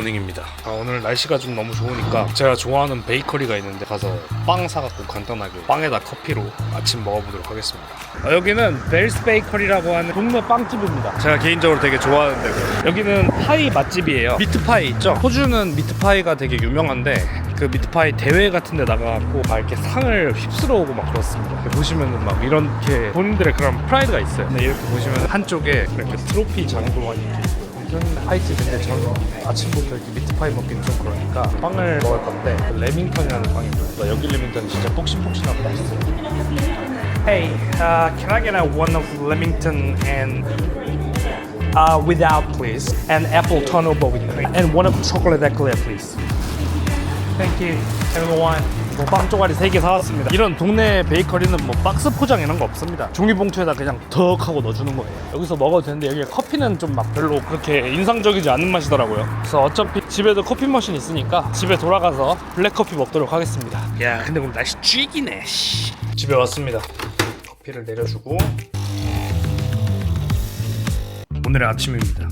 굿모닝입니다. 오늘 날씨가 좀 너무 좋으니까 제가 좋아하는 베이커리가 있는데 가서 빵 사갖고 간단하게 빵에다 커피로 아침 먹어보도록 하겠습니다. 여기는 벨스 베이커리라고 하는 동네 빵집입니다. 제가 개인적으로 되게 좋아하는 데고, 여기는 파이 맛집이에요. 미트파이 있죠? 호주는 미트파이가 되게 유명한데 그 미트파이 대회 같은 데 나가갖고 막 이렇게 상을 휩쓸어오고 막 그렇습니다. 보시면은 막 이렇게 본인들의 그런 프라이드가 있어요. 근데 이렇게 보시면 한쪽에 이렇게 트로피 장도 많이 이렇게 있고요. 무슨 파이집인데 저는 아침부터 이렇게 미트파이 먹기는 좀 그러니까 빵을 먹을 건데 레밍턴이라는 빵이고요. 여기 레밍턴이 진짜 폭신폭신하고 맛있어요. Hey, can I get one of Leamington and without please, and apple turnover with cream, and one of chocolate eclair please. Thank you, everyone. 빵 쪼가리 3개 사왔습니다. 이런 동네 베이커리는 뭐 박스 포장 이런 거 없습니다. 종이봉투에다 그냥 덕 하고 넣어주는 거예요. 여기서 먹어도 되는데 여기 커피는 좀 막 별로 그렇게 인상적이지 않은 맛이더라고요. 그래서 어차피 집에도 커피 머신 있으니까 집에 돌아가서 블랙커피 먹도록 하겠습니다. 야, 근데 오늘 날씨 쥐기네. 집에 왔습니다. 커피를 내려주고 오늘의 아침입니다.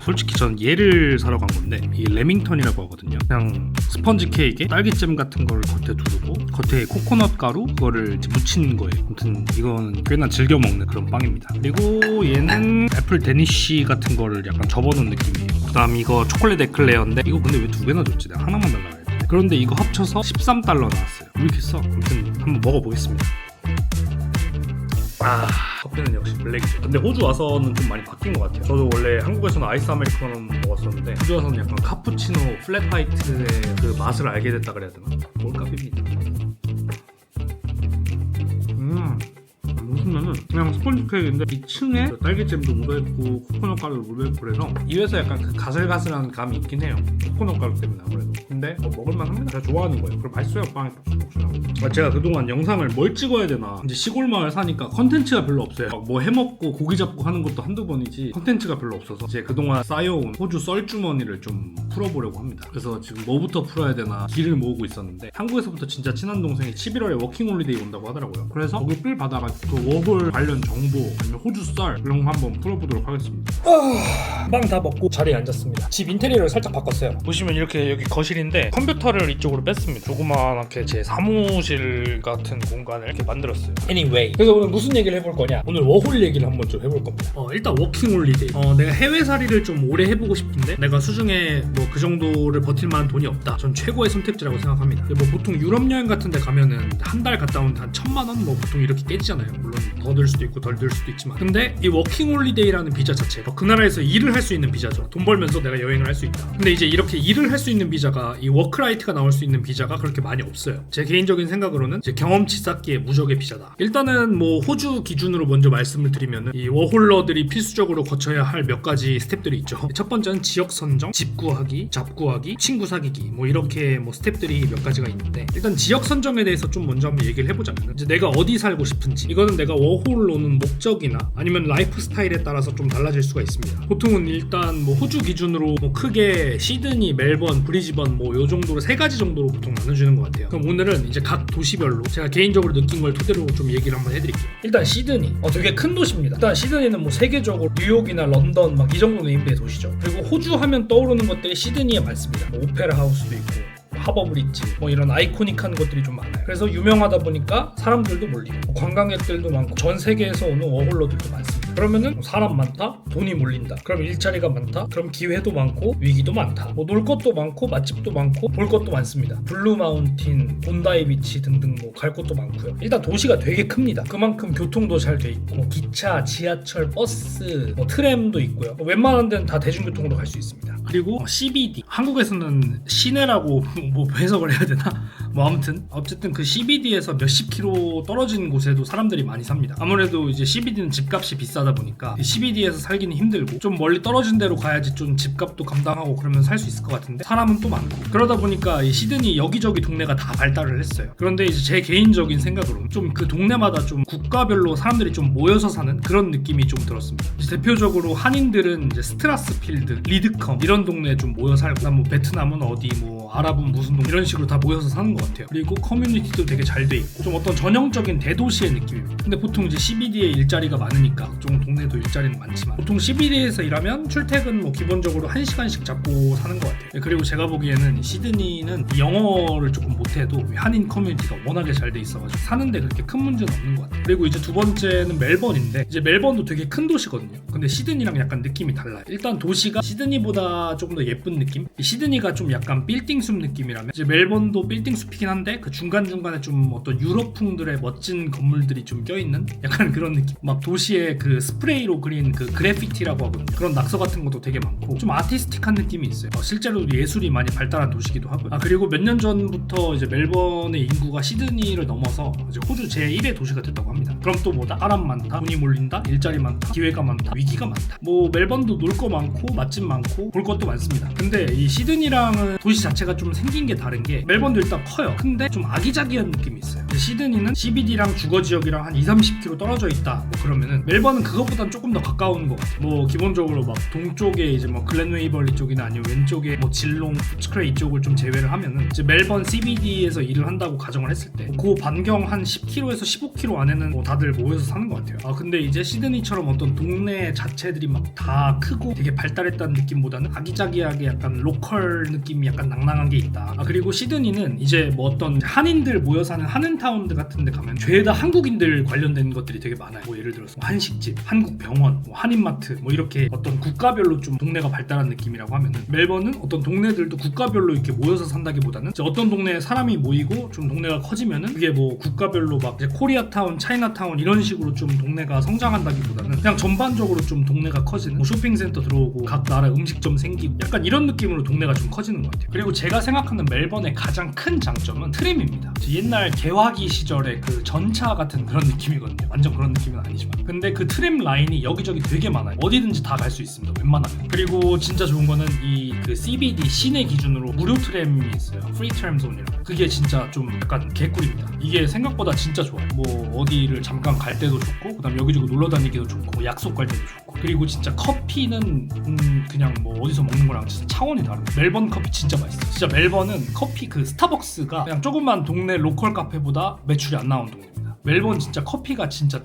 솔직히 전 얘를 사러 간 건데 이 레밍턴이라고 하거든요. 그냥 스펀지 케이크에 딸기잼 같은 걸 겉에 두르고 겉에 코코넛 가루 그거를 이제 묻힌 거예요. 아무튼 이건 꽤나 즐겨 먹는 그런 빵입니다. 그리고 얘는 애플 데니쉬 같은 거를 약간 접어놓은 느낌이에요. 그다음 이거 초콜릿 에클레어인데 이거 근데 왜 2개나 줬지? 내가 하나만 달라고 했는데. 그런데 이거 합쳐서 $13 나왔어요. 왜 이렇게 써? 아무튼 한번 먹어보겠습니다. 커피는 역시 블랙이죠. 근데 호주 와서는 좀 많이 바뀐 것 같아요. 저도 원래 한국에서는 아이스 아메리카노 먹었었는데 호주 와서는 약간 카푸치노, 플랫 화이트의 그 맛을 알게 됐다 그래야 되나? 몰카입니다. 무슨면은 그냥 스펀지 케이크인데 2층에 딸기잼도 묻어있고 코코넛 가루도 묻어있고 그래서 입에서 약간 그 가슬가슬한 감이 있긴 해요. 코코넛 가루 때문에 아무래도. 근데 먹을만 합니다. 제가 좋아하는 거예요. 그리고 맛있어요. 빵이 폭신폭신하고. 제가 그동안 영상을 뭘 찍어야 되나, 이제 시골 마을 사니까 컨텐츠가 별로 없어요. 뭐 해먹고 고기 잡고 하는 것도 한두 번이지 컨텐츠가 별로 없어서 이제 그동안 쌓여온 호주 썰주머니를 좀 풀어보려고 합니다. 그래서 지금 뭐부터 풀어야 되나 길을 모으고 있었는데 한국에서부터 진짜 친한 동생이 11월에 워킹홀리데이 온다고 하더라고요. 그래서 거기 삘 받아가지고 그 워홀 관련 정보 아니면 호주 썰 이런 거 한번 풀어보도록 하겠습니다. 빵 다 먹고 자리에 앉았습니다. 집 인테리어를 살짝 바꿨어요. 보시면 이렇게 여기 거실인데 컴퓨터를 이쪽으로 뺐습니다. 조그만하게 제 사무실 같은 공간을 이렇게 만들었어요. Anyway, 그래서 오늘 무슨 얘기를 해볼 거냐? 오늘 워홀 얘기를 한번 좀 해볼 겁니다. 일단 워킹홀리데이. 내가 해외살이를 좀 오래 해보고 싶은데 내가 수중에 뭐 그 정도를 버틸 만한 돈이 없다. 전 최고의 선택지라고 생각합니다. 뭐 보통 유럽 여행 같은 데 가면은 한 달 갔다 오는데 한 1,000만 원 뭐 보통 이렇게 깨지잖아요. 물론 더 들 수도 있고 덜 들 수도 있지만, 근데 이 워킹홀리데이라는 비자 자체가 그 나라에서 일을 할 수 있는 비자죠. 돈 벌면서 내가 여행을 할 수 있다. 근데 이제 이렇게 일을 할 수 있는 비자가, 이 워크라이트가 나올 수 있는 비자가 그렇게 많이 없어요. 제 개인적인 생각으로는 이제 경험치 쌓기의 무적의 비자다. 일단은 뭐 호주 기준으로 먼저 말씀을 드리면은 이 워홀러들이 필수적으로 거쳐야 할 몇 가지 스텝들이 있죠. 첫 번째는 지역 선정, 집 구하기, 잡 구하기, 친구 사귀기, 뭐 이렇게 뭐 스텝들이 몇 가지가 있는데, 일단 지역 선정에 대해서 좀 먼저 한번 얘기를 해보자면, 이제 내가 어디 살고 싶은지, 이거는 내가 워홀 오는 목적이나 아니면 라이프 스타일에 따라서 좀 달라질 수가 있습니다. 보통은 일단 뭐 호주 기준으로 뭐 크게 시드니, 멜번, 브리즈번 뭐 요 정도로 3가지 정도로 보통 나눠주는 것 같아요. 그럼 오늘은 이제 각 도시별로 제가 개인적으로 느낀 걸 토대로 좀 얘기를 한번 해드릴게요. 일단 시드니, 되게 큰 도시입니다. 일단 시드니는 뭐 세계적으로 뉴욕이나 런던 막 이 정도 네임드의 도시죠. 그리고 호주 하면 떠오르는 것들이 시드니에 많습니다. 뭐 오페라 하우스도 있고 하버 브릿지, 뭐 이런 아이코닉한 것들이 좀 많아요. 그래서 유명하다 보니까 사람들도 몰리고 관광객들도 많고 전 세계에서 오는 워홀러들도 많습니다. 그러면은 사람 많다, 돈이 몰린다. 그럼 일자리가 많다, 그럼 기회도 많고 위기도 많다. 뭐 놀 것도 많고 맛집도 많고 볼 것도 많습니다. 블루 마운틴, 본다이 비치 등등 뭐 갈 것도 많고요. 일단 도시가 되게 큽니다. 그만큼 교통도 잘 돼 있고 뭐 기차, 지하철, 버스, 뭐 트램도 있고요. 뭐 웬만한 데는 다 대중교통으로 갈 수 있습니다. 그리고 CBD, 한국에서는 시내라고 뭐 해석을 해야 되나? 뭐 아무튼 어쨌든 그 CBD에서 몇십 킬로 떨어진 곳에도 사람들이 많이 삽니다. 아무래도 이제 CBD는 집값이 비싸다 보니까 CBD에서 살기는 힘들고 좀 멀리 떨어진 데로 가야지 좀 집값도 감당하고 그러면 살 수 있을 것 같은데 사람은 또 많고, 그러다 보니까 이 시드니 여기저기 동네가 다 발달을 했어요. 그런데 이제 제 개인적인 생각으로는 좀 그 동네마다 좀 국가별로 사람들이 좀 모여서 사는 그런 느낌이 좀 들었습니다. 대표적으로 한인들은 이제 스트라스필드, 리드컴 이런 동네에 좀 모여 살고, 뭐 베트남은 어디, 뭐 아랍은 무슨 동 이런 식으로 다 모여서 사는 것 같아요. 그리고 커뮤니티도 되게 잘 돼 있고 좀 어떤 전형적인 대도시의 느낌입니다. 근데 보통 이제 CBD에 일자리가 많으니까 각종 동네도 일자리는 많지만 보통 CBD에서 일하면 출퇴근 뭐 기본적으로 1시간씩 잡고 사는 것 같아요. 그리고 제가 보기에는 시드니는 영어를 조금 못해도 한인 커뮤니티가 워낙에 잘 돼 있어가지고 사는데 그렇게 큰 문제는 없는 것 같아요. 그리고 이제 두 번째는 멜번인데 이제 멜번도 되게 큰 도시거든요. 근데 시드니랑 약간 느낌이 달라요. 일단 도시가 시드니보다 조금 더 예쁜 느낌? 시드니가 좀 약간 빌딩숲 느낌이라면 이제 멜번도 빌딩숲이긴 한데 그 중간중간에 좀 어떤 유럽풍들의 멋진 건물들이 좀 껴있는 약간 그런 느낌. 막 도시에 그 스프레이로 그린 그 그래피티라고 하거든요. 그런 낙서 같은 것도 되게 많고 좀 아티스틱한 느낌이 있어요. 실제로 예술이 많이 발달한 도시기도 하고요. 그리고 몇 년 전부터 이제 멜번의 인구가 시드니를 넘어서 이제 호주 제1의 도시가 됐다고 합니다. 그럼 또 뭐다? 사람 많다, 돈이 몰린다, 일자리 많다, 기회가 많다, 위기가 많다. 뭐 멜번도 놀 거 많고 맛집 많고 볼 것도 많습니다. 근데 이 시드니랑은 도시 자체가 좀 생긴 게 다른 게 멜번도 일단 커요. 근데 좀 아기자기한 느낌이 있어요. 시드니는 CBD랑 주거지역이랑 한 2-30km 떨어져 있다. 뭐 그러면은 멜번은 그것보단 조금 더 가까운 것 같아요. 뭐 기본적으로 막 동쪽에 이제 뭐 글렌웨이벌리 쪽이나 아니면 왼쪽에 뭐 질롱, 푸츠크레이 이쪽을 좀 제외를 하면은 이제 멜번 CBD에서 일을 한다고 가정을 했을 때 그 반경 한 10km에서 15km 안에는 뭐 다들 모여서 사는 것 같아요. 근데 이제 시드니처럼 어떤 동네 자체들이 막 다 크고 되게 발달했다는 느낌보다는 아기자기하게 약간 로컬 느낌이 약간 낭낭한 게 있다. 그리고 시드니는 이제 뭐 어떤 한인들 모여 사는 한인타운들 같은 데 가면 죄다 한국인들 관련된 것들이 되게 많아요. 뭐 예를 들어서 한식집, 한국병원, 뭐 한인마트 뭐 이렇게 어떤 국가별로 좀 동네가 발달한 느낌이라고 하면은 멜번은 어떤 동네들도 국가별로 이렇게 모여서 산다기보다는 이제 어떤 동네에 사람이 모이고 좀 동네가 커지면은 그게 뭐 국가별로 막 이제 코리아타운, 차이나타운 이런 식으로 좀 동네가 성장한다기보다는 그냥 전반적으로 좀 동네가 커지는 뭐 쇼핑센터 들어오고 각 나라 음식점 생기고 약간 이런 느낌으로 동네가 좀 커지는 것 같아요. 그리고 제가 생각하는 멜번의 가장 큰 장점은 트램입니다. 옛날 개화기 시절의 그 전차 같은 그런 느낌이거든요. 완전 그런 느낌은 아니지만 근데 그 트램 라인이 여기저기 되게 많아요. 어디든지 다 갈 수 있습니다. 웬만하면. 그리고 진짜 좋은 거는 이 그 CBD 시내 기준으로 무료 트램이 있어요. 프리 트램 존이라고. 그게 진짜 좀 약간 개꿀입니다. 이게 생각보다 진짜 좋아요. 뭐 어디를 잠깐 갈 때도 좋고 그다음 여기저기 놀러 다니기도 좋고 약속 갈 때도 좋고 그리고 진짜 커피는 그냥 뭐 어디서 먹는 거랑 진짜 차원이 다릅니다. 멜번 커피 진짜 맛있어요. 진짜 멜번은 커피 그 스타벅스가 그냥 조그만 동네 로컬 카페보다 매출이 안 나온 동네입니다. 멜번 진짜 커피가 진짜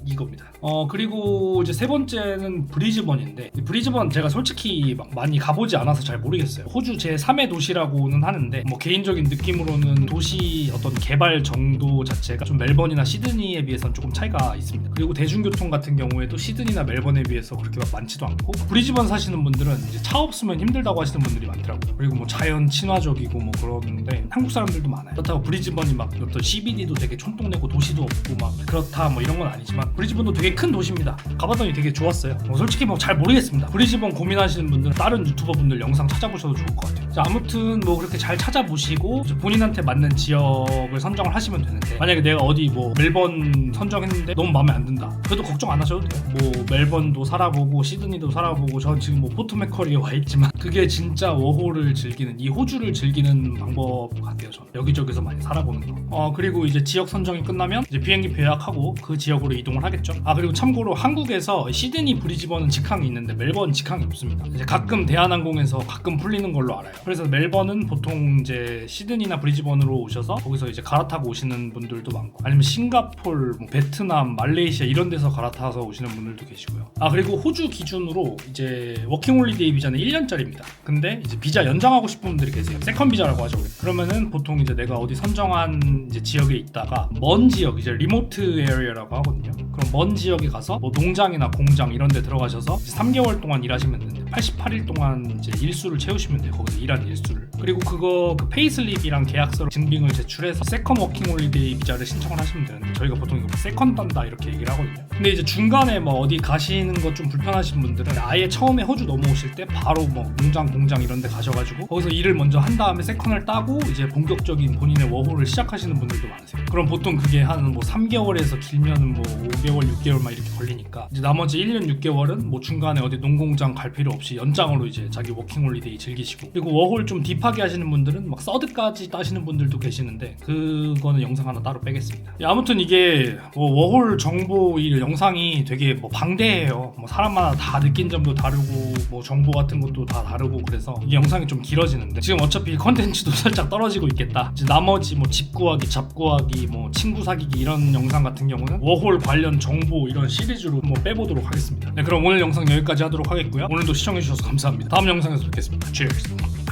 이겁니다. 그리고 이제 세 번째는 브리즈번인데 브리즈번 제가 솔직히 막 많이 가보지 않아서 잘 모르겠어요. 호주 제3의 도시라고는 하는데 뭐 개인적인 느낌으로는 도시 어떤 개발 정도 자체가 좀 멜번이나 시드니에 비해서는 조금 차이가 있습니다. 그리고 대중교통 같은 경우에도 시드니나 멜번에 비해서 그렇게 막 많지도 않고 브리즈번 사시는 분들은 이제 차 없으면 힘들다고 하시는 분들이 많더라고요. 그리고 뭐 자연 친화적이고 뭐 그러는데 한국 사람들도 많아요. 그렇다고 브리즈번이 막 어떤 CBD도 되게 촌동네고 도시도 없고 막 그렇다 뭐 이런 건 아니지만 브리즈번도 되게 큰 도시입니다. 가봤더니 되게 좋았어요. 솔직히 뭐 잘 모르겠습니다. 브리즈번 고민하시는 분들은 다른 유튜버 분들 영상 찾아보셔도 좋을 것 같아요. 자, 아무튼 뭐 그렇게 잘 찾아보시고 본인한테 맞는 지역을 선정을 하시면 되는데 만약에 내가 어디 뭐 멜번 선정했는데 너무 마음에 안 든다. 그래도 걱정 안 하셔도 돼요. 뭐 멜번도 살아보고 시드니도 살아보고 전 지금 뭐 포트 맥커리에 와 있지만 그게 진짜 워홀을 즐기는 이 호주를 즐기는 방법 같아요. 저는 여기저기서 많이 살아보는 거. 그리고 이제 지역 선정이 끝나면 이제 비행기 예약하고 그 지역으로 이동을 하겠죠. 그리고 참고로 한국에서 시드니 브리즈번은 직항이 있는데 멜번 직항이 없습니다. 이제 가끔 대한항공에서 가끔 풀리는 걸로 알아요. 그래서 멜번은 보통 이제 시드니나 브리즈번으로 오셔서 거기서 이제 갈아타고 오시는 분들도 많고 아니면 싱가폴, 뭐 베트남, 말레이시아 이런 데서 갈아타서 오시는 분들도 계시고요. 그리고 호주 기준으로 이제 워킹홀리데이 비자는 1년짜리입니다. 근데 이제 비자 연장하고 싶은 분들이 계세요. 세컨 비자라고 하죠. 그러면은 보통 이제 내가 어디 선정한 이제 지역에 있다가 먼 지역 이제 리모트 에리어라고 하거든요. 그럼 먼 지역에 가서 뭐 농장이나 공장 이런 데 들어가셔서 이제 3개월 동안 일하시면 되는데 88일 동안 이제 일수를 채우시면 돼요. 거기서 일한 일수를. 그리고 그거 그 페이슬립이랑 계약서를 증빙을 제출해서 세컨 워킹 홀리데이 비자를 신청을 하시면 되는데 저희가 보통 이거 세컨 딴다 이렇게 얘기를 하거든요. 근데 이제 중간에 뭐 어디 가시는 거 좀 불편하신 분들은 아예 처음에 호주 넘어오실 때 바로 뭐 농장 공장 이런 데 가셔가지고 거기서 일을 먼저 한 다음에 세컨을 따고 이제 본격적인 본인의 워홀을 시작하시는 분들도 많으세요. 그럼 보통 그게 한 뭐 3개월에서 길면은 뭐 5개월 6개월 막 이렇게 걸리니까 이제 나머지 1년 6개월은 뭐 중간에 어디 농공장 갈 필요 없이 연장으로 이제 자기 워킹홀리데이 즐기시고, 그리고 워홀 좀 딥하게 하시는 분들은 막 서드까지 따시는 분들도 계시는데 그거는 영상 하나 따로 빼겠습니다. 아무튼 이게 뭐 워홀 정보 이 영상이 되게 뭐 방대해요. 뭐 사람마다 다 느낀 점도 다르고 뭐 정보 같은 것도 다 다르고, 그래서 이 영상이 좀 길어지는데 지금 어차피 컨텐츠도 살짝 떨어지고 있겠다. 이제 나머지 뭐 집 구하기, 잡 구하기, 뭐 친구 사귀기 이런 영상 같은 경우는 워홀 관련 정보 이런 시리즈로 뭐 빼보도록 하겠습니다. 네, 그럼 오늘 영상 여기까지 하도록 하겠고요. 오늘도 시청해주셔서 감사합니다. 다음 영상에서 뵙겠습니다. Cheers!